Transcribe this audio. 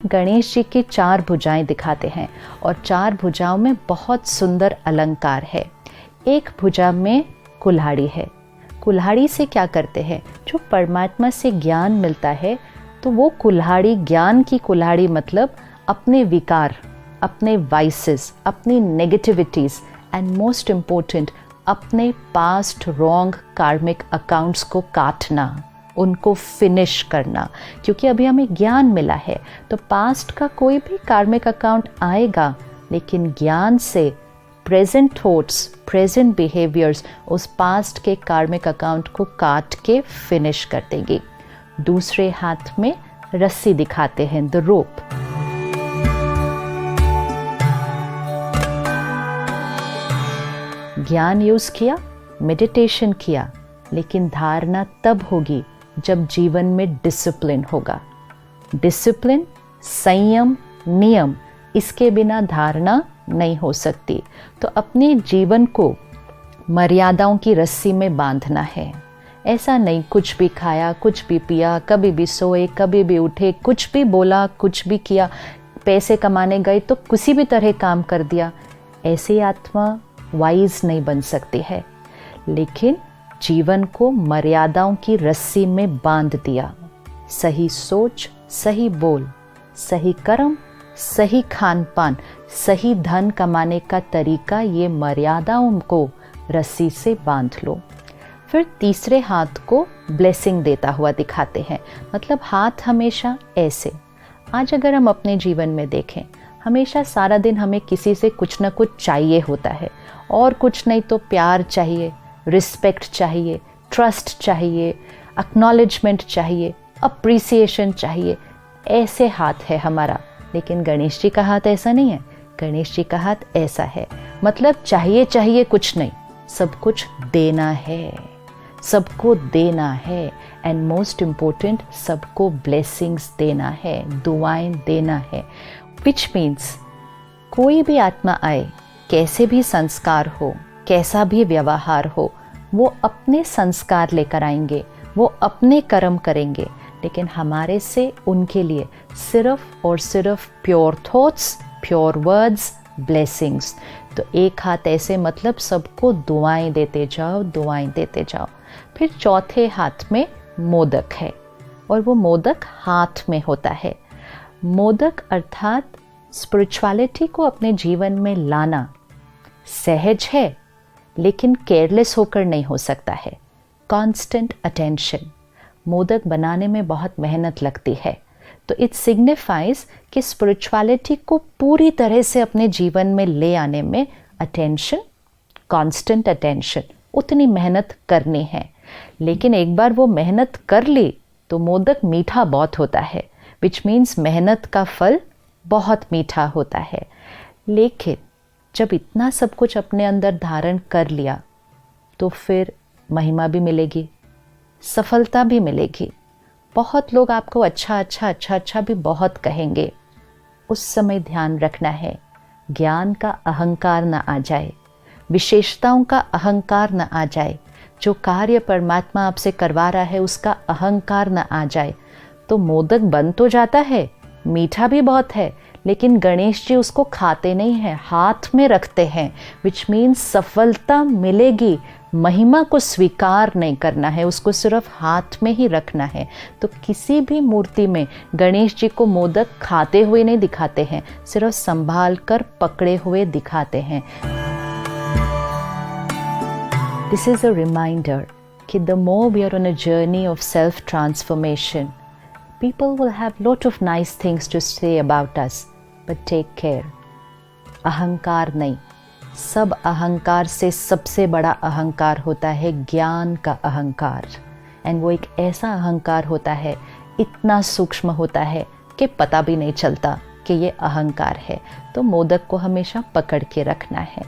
गणेश जी की 4 भुजाएं दिखाते हैं और 4 भुजाओं में बहुत सुंदर अलंकार है। एक भुजा में कुल्हाड़ी है। कुल्हाड़ी से क्या करते हैं? जो परमात्मा से ज्ञान मिलता है, तो वो कुल्हाड़ी, ज्ञान की कुल्हाड़ी मतलब अपने विकार, अपने वाइसेस, अपनी नेगेटिविटीज़ एंड मोस्ट इम्पोर्टेंट अपने पास्ट रॉन्ग कार्मिक अकाउंट्स को काटना, उनको फिनिश करना। क्योंकि अभी हमें ज्ञान मिला है तो पास्ट का कोई भी कार्मिक अकाउंट आएगा, लेकिन ज्ञान से प्रेजेंट थॉट्स, प्रेजेंट बिहेवियर्स उस पास्ट के कार्मिक अकाउंट को काट के फिनिश कर देंगे। दूसरे हाथ में रस्सी दिखाते हैं, द रोप। ज्ञान यूज किया, मेडिटेशन किया, लेकिन धारणा तब होगी जब जीवन में डिसिप्लिन होगा। डिसिप्लिन, संयम, नियम, इसके बिना धारणा नहीं हो सकती। तो अपने जीवन को मर्यादाओं की रस्सी में बांधना है। ऐसा नहीं कुछ भी खाया, कुछ भी पिया, कभी भी सोए, कभी भी उठे, कुछ भी बोला, कुछ भी किया, पैसे कमाने गए तो किसी भी तरह काम कर दिया। ऐसी आत्मा वाइज नहीं बन सकती है। लेकिन जीवन को मर्यादाओं की रस्सी में बांध दिया। सही सोच, सही बोल, सही कर्म, सही खान पान, सही धन कमाने का तरीका, ये मर्यादाओं को रस्सी से बांध लो। फिर तीसरे हाथ को ब्लेसिंग देता हुआ दिखाते हैं। मतलब हाथ हमेशा ऐसे। आज अगर हम अपने जीवन में देखें, हमेशा सारा दिन हमें किसी से कुछ ना कुछ चाहिए होता है, और कुछ नहीं तो प्यार चाहिए, रिस्पेक्ट चाहिए, ट्रस्ट चाहिए, एक्नॉलेजमेंट चाहिए, अप्रिसिएशन चाहिए। ऐसे हाथ है हमारा। लेकिन गणेश जी का हाथ ऐसा नहीं है। गणेश जी का हाथ ऐसा है। मतलब चाहिए चाहिए कुछ नहीं, सब कुछ देना है, सबको देना है, एंड मोस्ट इम्पोर्टेंट सबको ब्लेसिंग्स देना है, दुआएं देना है। विच मीन्स कोई भी आत्मा आए, कैसे भी संस्कार हो, कैसा भी व्यवहार हो, वो अपने संस्कार लेकर आएंगे, वो अपने कर्म करेंगे, लेकिन हमारे से उनके लिए सिर्फ और सिर्फ pure thoughts, pure words, blessings. तो एक हाथ ऐसे, मतलब सबको दुआएं देते जाओ, दुआएं देते जाओ। फिर चौथे हाथ में मोदक है, और वो मोदक हाथ में होता है। मोदक अर्थात स्पिरिचुअलिटी को अपने जीवन में लाना सहज है, लेकिन केयरलेस होकर नहीं हो सकता है। Constant attention. मोदक बनाने में बहुत मेहनत लगती है, तो इट सिग्निफाइज कि स्पिरिचुअलिटी को पूरी तरह से अपने जीवन में ले आने में अटेंशन, कांस्टेंट अटेंशन, उतनी मेहनत करनी है। लेकिन एक बार वो मेहनत कर ली तो मोदक मीठा बहुत होता है, विच मीन्स मेहनत का फल बहुत मीठा होता है। लेकिन जब इतना सब कुछ अपने अंदर धारण कर लिया तो फिर महिमा भी मिलेगी, सफलता भी मिलेगी। बहुत लोग आपको अच्छा अच्छा अच्छा अच्छा भी बहुत कहेंगे। उस समय ध्यान रखना है ज्ञान का अहंकार न आ जाए, विशेषताओं का अहंकार न आ जाए, जो कार्य परमात्मा आपसे करवा रहा है उसका अहंकार न आ जाए। तो मोदक बन तो जाता है, मीठा भी बहुत है, लेकिन गणेश जी उसको खाते नहीं हैं, हाथ में रखते हैं, विच मीन्स सफलता मिलेगी। महिमा को स्वीकार नहीं करना है, उसको सिर्फ हाथ में ही रखना है। तो किसी भी मूर्ति में गणेश जी को मोदक खाते हुए नहीं दिखाते हैं, सिर्फ संभाल कर पकड़े हुए दिखाते हैं। दिस इज अ रिमाइंडर कि the more we are on a journey of self transformation, people will have lot of nice things to say about us, but take care. अहंकार नहीं, सब अहंकार से सबसे बड़ा अहंकार होता है ज्ञान का अहंकार। एंड वो एक ऐसा अहंकार होता है, इतना सूक्ष्म होता है कि पता भी नहीं चलता कि ये अहंकार है। तो मोदक को हमेशा पकड़ के रखना है।